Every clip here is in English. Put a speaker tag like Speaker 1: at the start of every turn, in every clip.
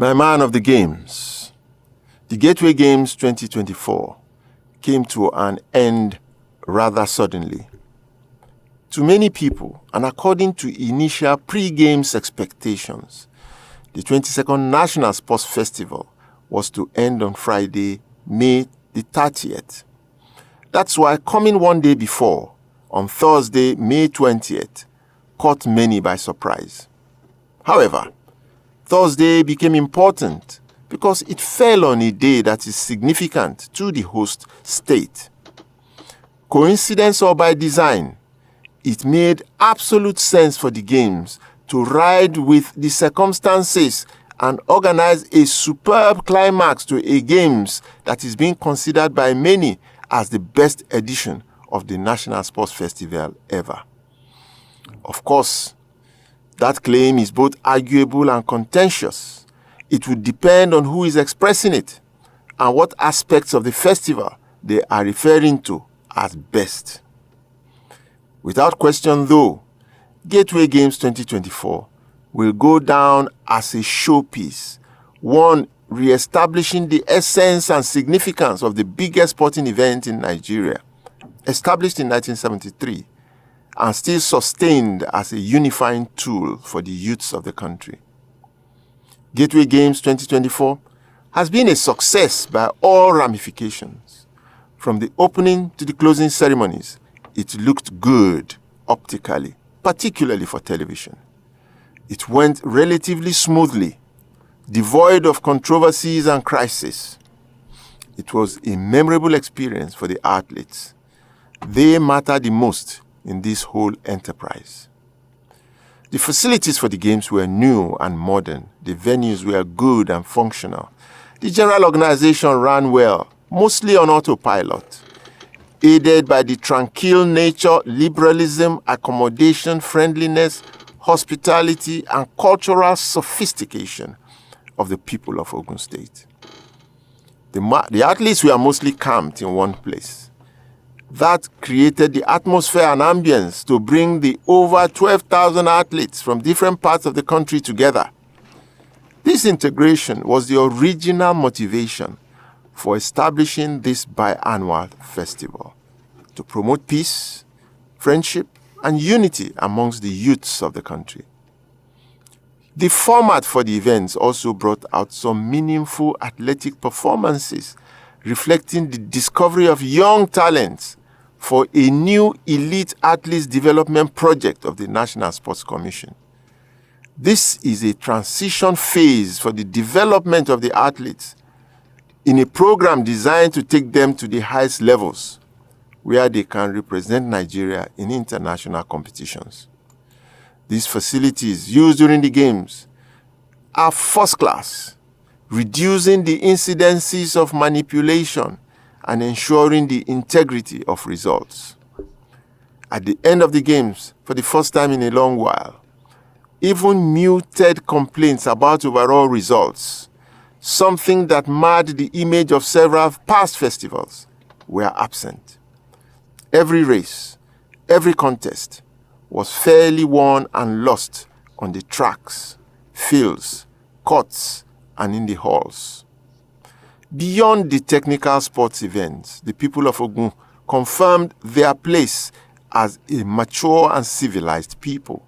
Speaker 1: My man of the games. The Gateway Games 2024 came to an end rather suddenly. To many people, and according to initial pre-games expectations, the 22nd National Sports Festival was to end on Friday, May the 30th. That's why coming one day before, on Thursday, May 20th, caught many by surprise. However, Thursday became important because it fell on a day that is significant to the host state. Coincidence or by design, it made absolute sense for the Games to ride with the circumstances and organize a superb climax to a Games that is being considered by many as the best edition of the National Sports Festival ever. Of course, that claim is both arguable and contentious. It would depend on who is expressing it and what aspects of the festival they are referring to as best. Without question, though, Gateway Games 2024 will go down as a showpiece, one re-establishing the essence and significance of the biggest sporting event in Nigeria, established in 1973, and still sustained as a unifying tool for the youths of the country. Gateway Games 2024 has been a success by all ramifications. From the opening to the closing ceremonies, it looked good optically, particularly for television. It went relatively smoothly, devoid of controversies and crises. It was a memorable experience for the athletes. They matter the most in this whole enterprise. The facilities for the Games were new and modern. The venues were good and functional. The general organization ran well, mostly on autopilot, aided by the tranquil nature, liberalism, accommodation, friendliness, hospitality, and cultural sophistication of the people of Ogun State. The athletes were mostly camped in one place. That created the atmosphere and ambience to bring the over 12,000 athletes from different parts of the country together. This integration was the original motivation for establishing this biannual festival, to promote peace, friendship, and unity amongst the youths of the country. The format for the events also brought out some meaningful athletic performances, reflecting the discovery of young talents for a new elite athletes development project of the National Sports Commission. This is a transition phase for the development of the athletes in a program designed to take them to the highest levels where they can represent Nigeria in international competitions. These facilities used during the Games are first class, reducing the incidences of manipulation and ensuring the integrity of results. At the end of the Games, for the first time in a long while, even muted complaints about overall results, something that marred the image of several past festivals, were absent. Every race, every contest was fairly won and lost on the tracks, fields, courts, and in the halls. Beyond the technical sports events, the people of Ogun confirmed their place as a mature and civilized people.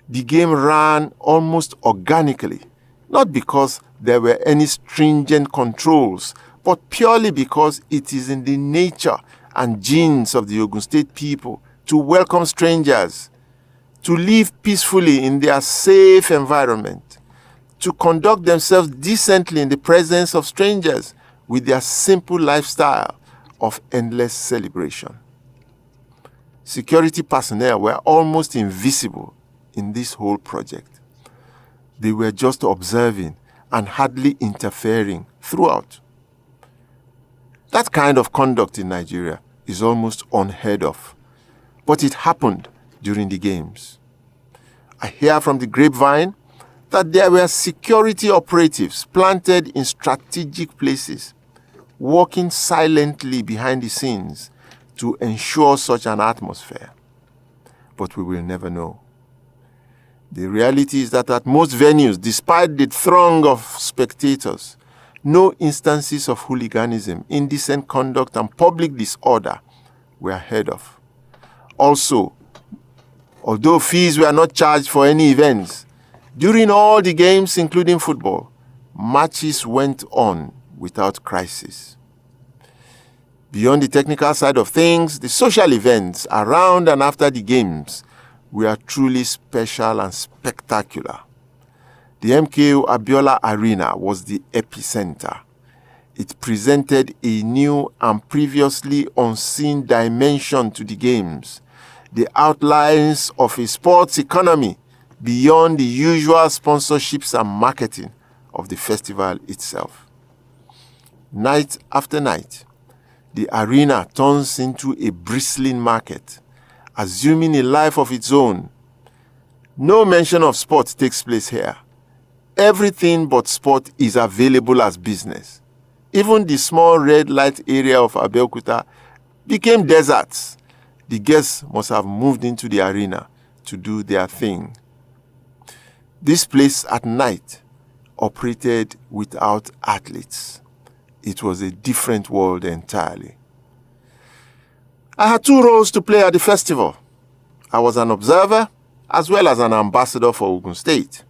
Speaker 1: The game ran almost organically, not because there were any stringent controls, but purely because it is in the nature and genes of the Ogun State people to welcome strangers, to live peacefully in their safe environment, to conduct themselves decently in the presence of strangers with their simple lifestyle of endless celebration. Security personnel were almost invisible in this whole project. They were just observing and hardly interfering throughout. That kind of conduct in Nigeria is almost unheard of, but it happened during the Games. I hear from the grapevine that there were security operatives planted in strategic places, working silently behind the scenes to ensure such an atmosphere. But we will never know. The reality is that at most venues, despite the throng of spectators, no instances of hooliganism, indecent conduct, and public disorder were heard of. Also, although fees were not charged for any events, during all the games, including football, matches went on without crisis. Beyond the technical side of things, the social events around and after the games were truly special and spectacular. The MKO Abiola Arena was the epicenter. It presented a new and previously unseen dimension to the games, the outlines of a sports economy beyond the usual sponsorships and marketing of the festival itself. Night after night, the arena turns into a bristling market, assuming a life of its own. No mention of sport takes place here. Everything but sport is available as business. Even the small red light area of Abeokuta became deserts. The guests must have moved into the arena to do their thing. This place at night operated without athletes. It was a different world entirely. I had two roles to play at the festival. I was an observer as well as an ambassador for Ogun State.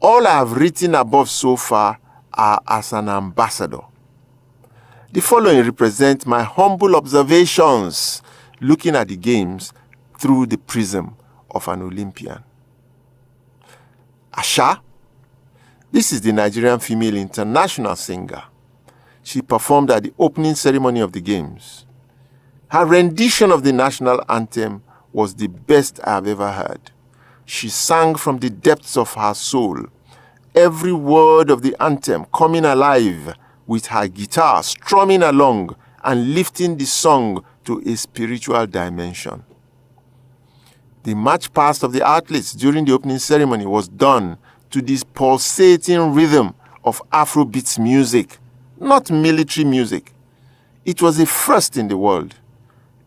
Speaker 1: All I have written above so far are as an ambassador. The following represent my humble observations looking at the games through the prism of an Olympian. Asha, this is the Nigerian female international singer. She performed at the opening ceremony of the games. Her rendition of the national anthem was the best I have ever heard. She sang from the depths of her soul, every word of the anthem coming alive with her guitar strumming along and lifting the song to a spiritual dimension. The march past of the athletes during the opening ceremony was done to this pulsating rhythm of Afrobeats music, not military music. It was a first in the world.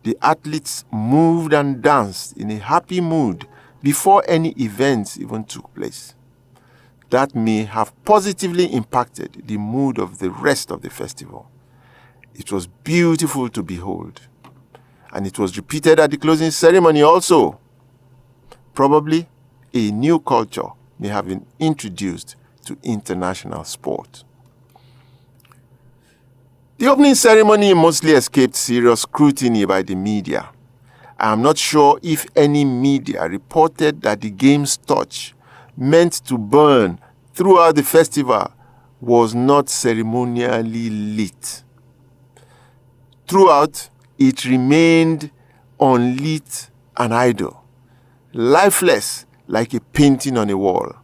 Speaker 1: The athletes moved and danced in a happy mood before any events even took place. That may have positively impacted the mood of the rest of the festival. It was beautiful to behold. And it was repeated at the closing ceremony also. Probably a new culture may have been introduced to international sport. The opening ceremony mostly escaped serious scrutiny by the media. I am not sure if any media reported that the game's torch, meant to burn throughout the festival, was not ceremonially lit. Throughout, it remained unlit and idle, lifeless like a painting on a wall.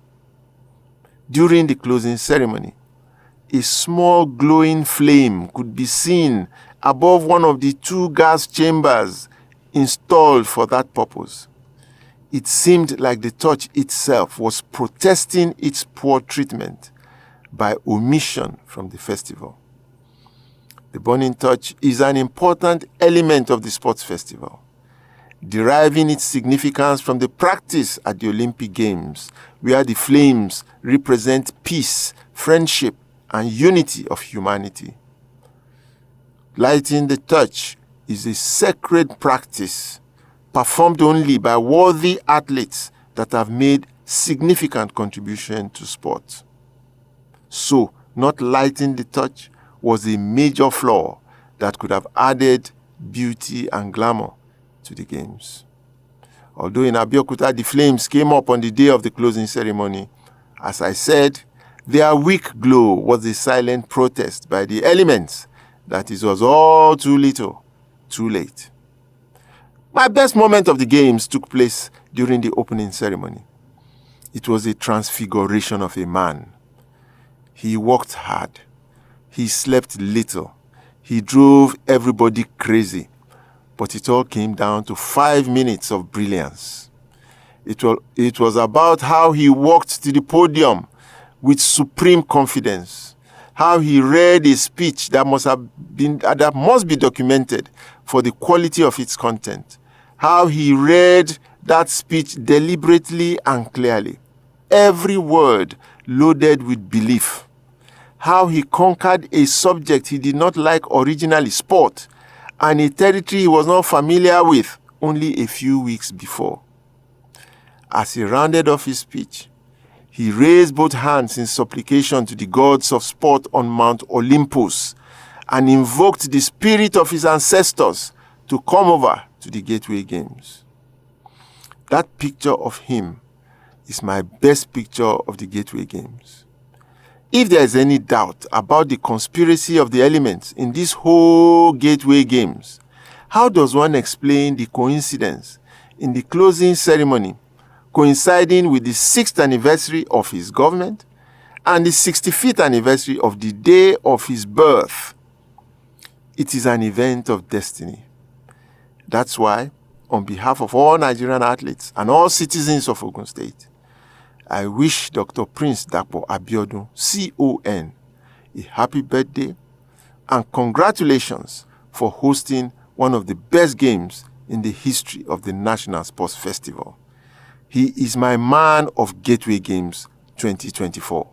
Speaker 1: During the closing ceremony, a small glowing flame could be seen above one of the two gas chambers installed for that purpose. It seemed like the torch itself was protesting its poor treatment by omission from the festival. The burning torch is an important element of the sports festival, deriving its significance from the practice at the Olympic Games, where the flames represent peace, friendship, and unity of humanity. Lighting the torch is a sacred practice performed only by worthy athletes that have made significant contribution to sport. So, not lighting the torch was a major flaw that could have added beauty and glamour to the games. Although in Abeokuta the flames came up on the day of the closing ceremony, as I said, their weak glow was a silent protest by the elements that it was all too little, too late. My best moment of the games took place during the opening ceremony. It was a transfiguration of a man. He worked hard. He slept little. He drove everybody crazy. But it all came down to 5 minutes of brilliance. It was about how he walked to the podium with supreme confidence, how he read a speech that must be documented for the quality of its content, how he read that speech deliberately and clearly, every word loaded with belief. How he conquered a subject he did not like originally, sport, and a territory he was not familiar with only a few weeks before. As he rounded off his speech, he raised both hands in supplication to the gods of sport on Mount Olympus and invoked the spirit of his ancestors to come over to the Gateway Games. That picture of him is my best picture of the Gateway Games. If there is any doubt about the conspiracy of the elements in this whole Gateway Games, how does one explain the coincidence in the closing ceremony coinciding with the 6th anniversary of his government and the 65th anniversary of the day of his birth? It is an event of destiny. That's why, on behalf of all Nigerian athletes and all citizens of Ogun State, I wish Dr. Prince Dapo Abiodun, CON, a happy birthday and congratulations for hosting one of the best games in the history of the National Sports Festival. He is my man of Gateway Games 2024.